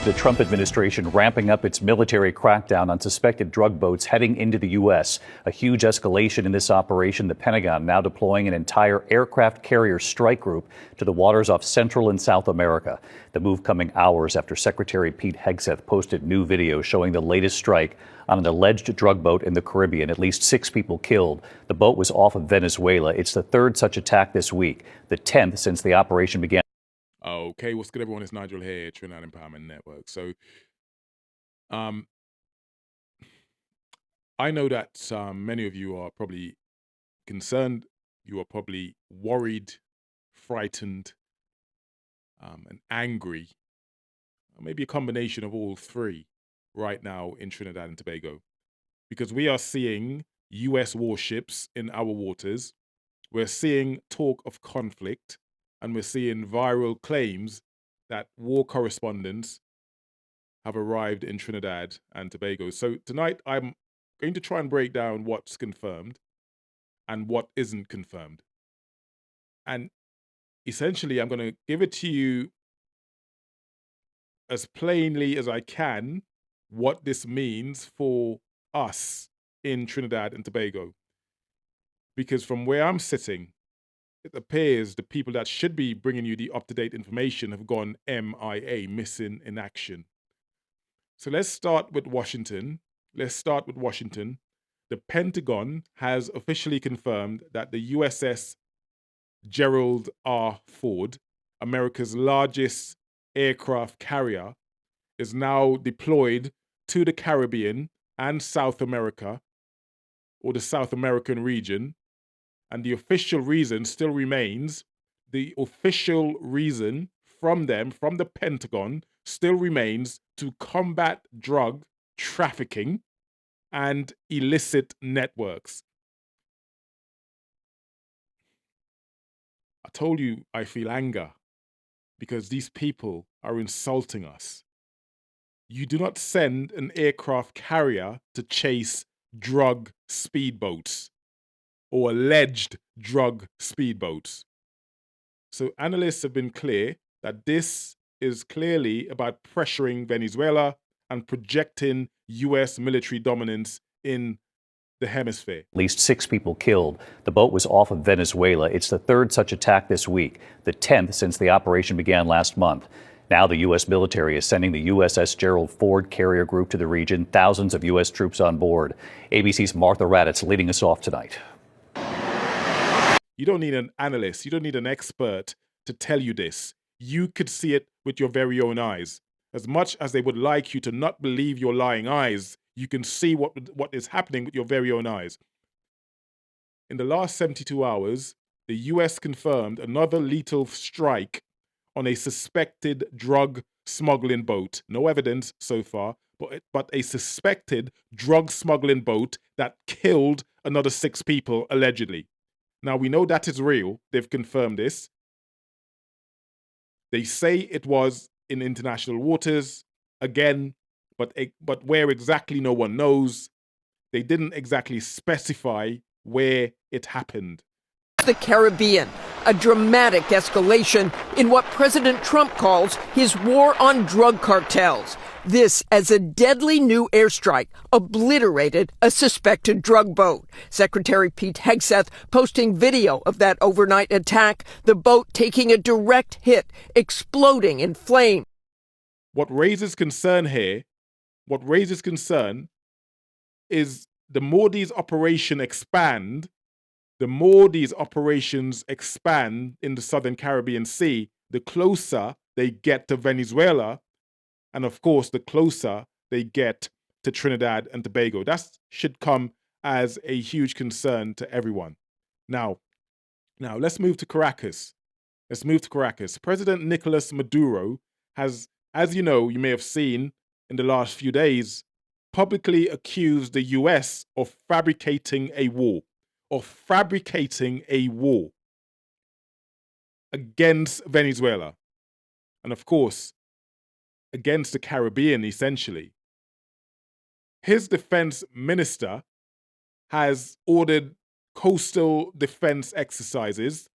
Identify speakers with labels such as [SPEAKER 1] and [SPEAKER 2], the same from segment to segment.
[SPEAKER 1] The Trump administration ramping up its military crackdown on suspected drug boats heading into the U.S. A huge escalation in this operation. The Pentagon now deploying an entire aircraft carrier strike group to the waters off Central and South America. The move coming hours after Secretary Pete Hegseth posted new video showing the latest strike on an alleged drug boat in the Caribbean. At least 6 people killed. The boat was off of Venezuela. It's the third such attack this week, the 10th since the operation began.
[SPEAKER 2] Okay, what's good, everyone? It's Nigel here, Trinidad Empowerment Network. So, I know that many of you are probably concerned. You are probably worried, frightened, and angry. Maybe a combination of all three right now in Trinidad and Tobago. Because we are seeing US warships in our waters. We're seeing talk of conflict. And we're seeing viral claims that war correspondents have arrived in Trinidad and Tobago. So tonight I'm going to try and break down what's confirmed and what isn't confirmed. And essentially, I'm going to give it to you as plainly as I can what this means for us in Trinidad and Tobago. Because from where I'm sitting, it appears the people that should be bringing you the up-to-date information have gone MIA, missing in action. So let's start with Washington. The Pentagon has officially confirmed that the USS Gerald R. Ford, America's largest aircraft carrier, is now deployed to the Caribbean and South America, or the South American region. And the official reason still remains, the official reason from them, from the Pentagon, still remains to combat drug trafficking and illicit networks. I told you I feel anger because these people are insulting us. You do not send an aircraft carrier to chase drug speedboats or alleged drug speedboats. So analysts have been clear that this is clearly about pressuring Venezuela and projecting US military dominance in the hemisphere.
[SPEAKER 1] At least 6 people killed. The boat was off of Venezuela. It's the third such attack this week, the 10th since the operation began last month. Now the U.S. military is sending the USS Gerald Ford carrier group to the region, thousands of U.S. troops on board. ABC's Martha Raddatz leading us off tonight.
[SPEAKER 2] You don't need an analyst, you don't need an expert to tell you this. You could see it with your very own eyes. As much as they would like you to not believe your lying eyes, you can see what is happening with your very own eyes. In the last 72 hours, the US confirmed another lethal strike on a suspected drug smuggling boat. No evidence so far, but a suspected drug smuggling boat that killed another 6 people, allegedly. Now, we know that is real. They've confirmed this. They say it was in international waters, again, but where exactly, no one knows. They didn't exactly specify where it happened.
[SPEAKER 3] The Caribbean, a dramatic escalation in what President Trump calls his war on drug cartels. This as a deadly new airstrike obliterated a suspected drug boat. Secretary Pete Hegseth posting video of that overnight attack, the boat taking a direct hit, exploding in flame.
[SPEAKER 2] What raises concern here, is the more these operations expand in the Southern Caribbean Sea, the closer they get to Venezuela, and of course, the closer they get to Trinidad and Tobago. That should come as a huge concern to everyone. Now let's move to Caracas. President Nicolas Maduro has, as you know, you may have seen in the last few days, publicly accused the US of fabricating a war against Venezuela. And of course, against the Caribbean, essentially. His defense minister has ordered coastal defense exercises,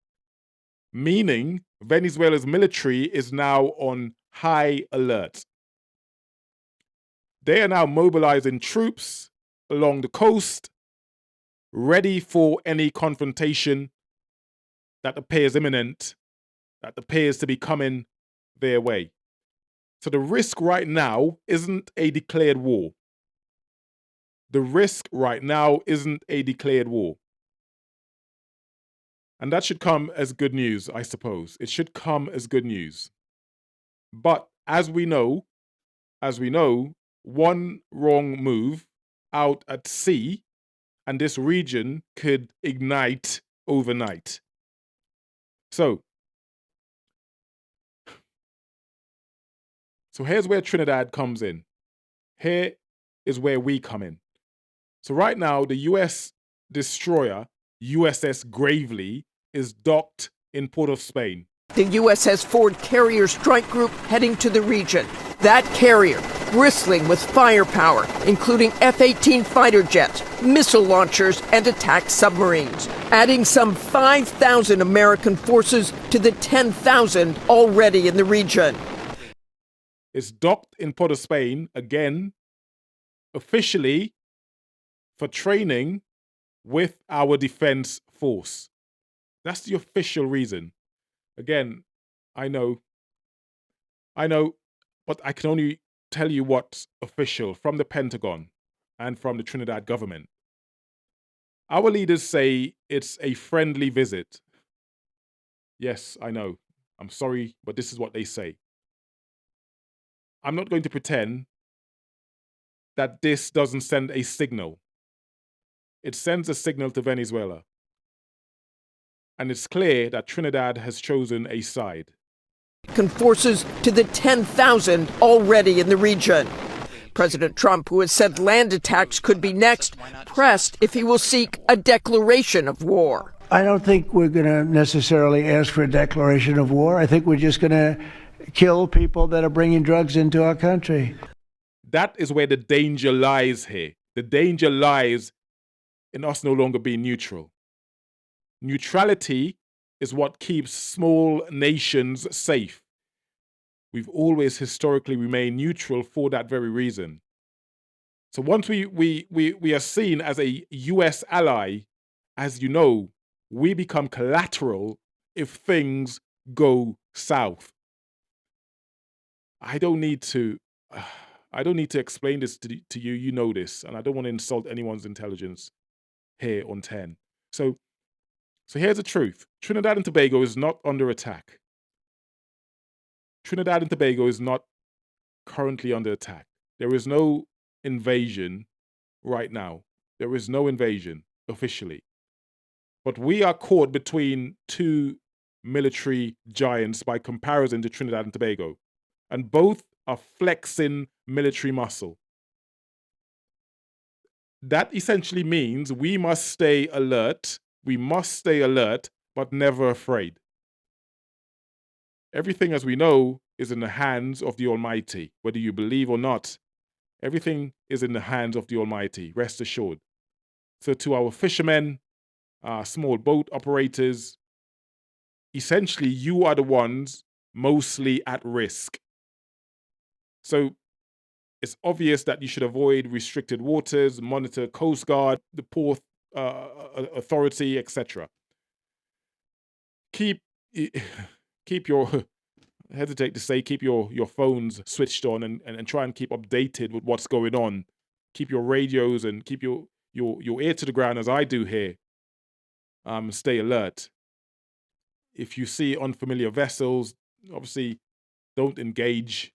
[SPEAKER 2] meaning Venezuela's military is now on high alert. They are now mobilizing troops along the coast, ready for any confrontation that appears imminent, that appears to be coming their way. So the risk right now isn't a declared war. The risk right now isn't a declared war. And that should come as good news, I suppose. It should come as good news. But as we know, one wrong move out at sea and this region could ignite overnight. So here's where Trinidad comes in. Here is where we come in. So right now, the US destroyer, USS Gravely, is docked in Port of Spain.
[SPEAKER 3] The USS Ford carrier strike group heading to the region. That carrier, bristling with firepower, including F-18 fighter jets, missile launchers, and attack submarines, adding some 5,000 American forces to the 10,000 already in the region.
[SPEAKER 2] It's docked in Port of Spain, again, officially for training with our defense force. That's the official reason. Again, I know, but I can only tell you what's official from the Pentagon and from the Trinidad government. Our leaders say it's a friendly visit. Yes, I know. I'm sorry, but this is what they say. I'm not going to pretend that this doesn't send a signal. It sends a signal to Venezuela. And it's clear that Trinidad has chosen a side.
[SPEAKER 3] Forces to the 10,000 already in the region. President Trump, who has said land attacks could be next, pressed if he will seek a declaration of war.
[SPEAKER 4] I don't think we're going to necessarily ask for a declaration of war. I think we're just going to kill people that are bringing drugs into our country.
[SPEAKER 2] That is where the danger lies here. The danger lies in us no longer being neutral. Neutrality is what keeps small nations safe. We've always historically remained neutral for that very reason. So once we are seen as a US ally, as you know, we become collateral if things go south. I don't need to explain this to you. You know this, and I don't want to insult anyone's intelligence here on 10. So here's the truth. Trinidad and Tobago is not under attack. Trinidad and Tobago is not currently under attack. There is no invasion right now. There is no invasion officially. But we are caught between two military giants by comparison to Trinidad and Tobago. And both are flexing military muscle. That essentially means we must stay alert. We must stay alert, but never afraid. Everything, as we know, is in the hands of the Almighty. Whether you believe or not, everything is in the hands of the Almighty, rest assured. So to our fishermen, small boat operators, essentially you are the ones mostly at risk. So it's obvious that you should avoid restricted waters, monitor Coast Guard, the Port Authority, etc. Keep your, hesitate to say, keep your phones switched on and try and keep updated with what's going on. Keep your radios and keep your ear to the ground as I do here. Stay alert. If you see unfamiliar vessels, obviously don't engage,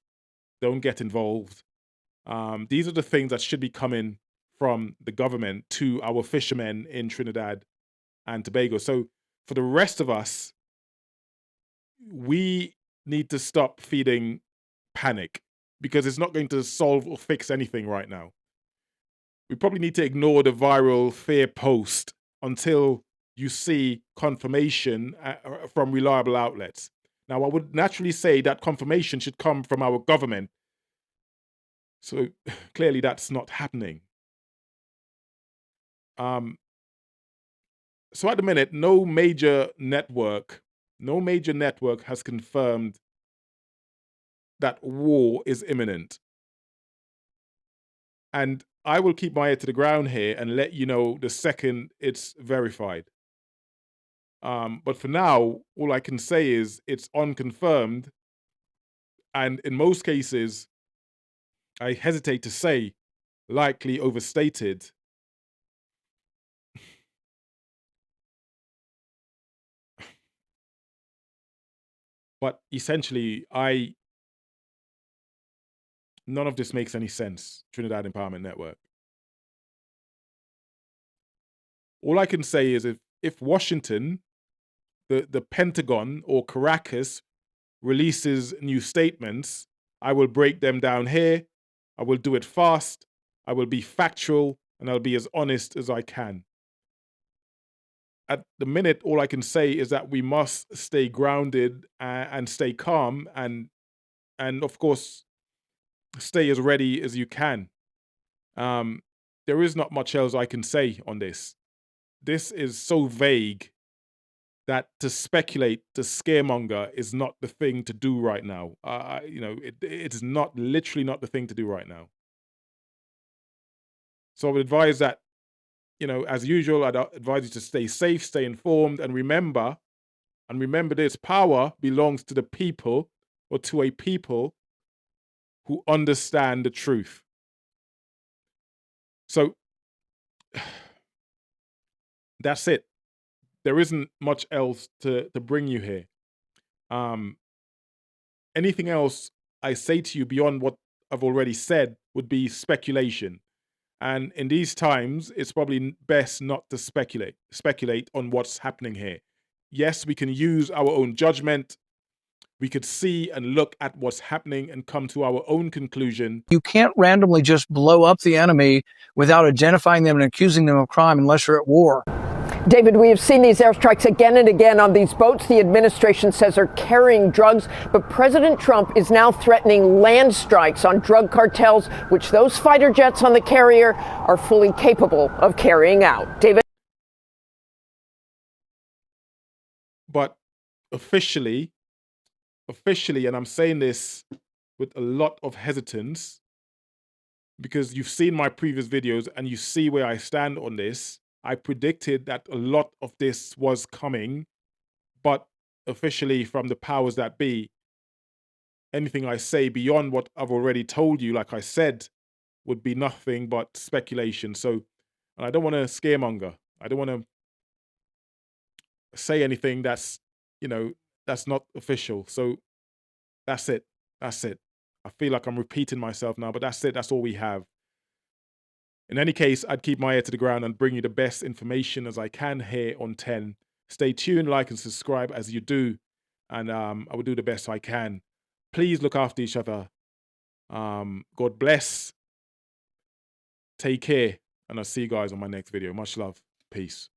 [SPEAKER 2] don't get involved. These are the things that should be coming from the government to our fishermen in Trinidad and Tobago. So for the rest of us, we need to stop feeding panic because it's not going to solve or fix anything right now. We probably need to ignore the viral fear post until you see confirmation from reliable outlets. Now, I would naturally say that confirmation should come from our government. So clearly that's not happening. So at the minute, no major network has confirmed that war is imminent. And I will keep my ear to the ground here and let you know the second it's verified. But for now, all I can say is it's unconfirmed. And in most cases, I hesitate to say likely overstated. But essentially, none of this makes any sense, Trinidad Empowerment Network. All I can say is if Washington, the Pentagon or Caracas releases new statements, I will break them down here. I will do it fast. I will be factual, and I'll be as honest as I can. At the minute, all I can say is that we must stay grounded and stay calm and of course, stay as ready as you can. There is not much else I can say on this. This is so vague that to speculate, to scaremonger is not the thing to do right now. It's not literally not the thing to do right now. So I would advise that, as usual, I'd advise you to stay safe, stay informed, and remember this: power belongs to the people, or to a people who understand the truth. So that's it. There isn't much else to bring you here. Anything else I say to you beyond what I've already said would be speculation. And in these times, it's probably best not to speculate on what's happening here. Yes, we can use our own judgment. We could see and look at what's happening and come to our own conclusion.
[SPEAKER 5] You can't randomly just blow up the enemy without identifying them and accusing them of crime unless you're at war.
[SPEAKER 3] David, we have seen these airstrikes again and again on these boats the administration says are carrying drugs, but President Trump is now threatening land strikes on drug cartels, which those fighter jets on the carrier are fully capable of carrying out. David?
[SPEAKER 2] But officially, and I'm saying this with a lot of hesitance, because you've seen my previous videos and you see where I stand on this. I predicted that a lot of this was coming, but officially from the powers that be, anything I say beyond what I've already told you, like I said, would be nothing but speculation. So, and I don't want to scaremonger. I don't want to say anything that's not official. So that's it. That's it. I feel like I'm repeating myself now, but that's it. That's all we have. In any case, I'd keep my ear to the ground and bring you the best information as I can here on 10. Stay tuned, like and subscribe as you do, and I will do the best I can. Please look after each other. God bless. Take care, and I'll see you guys on my next video. Much love. Peace.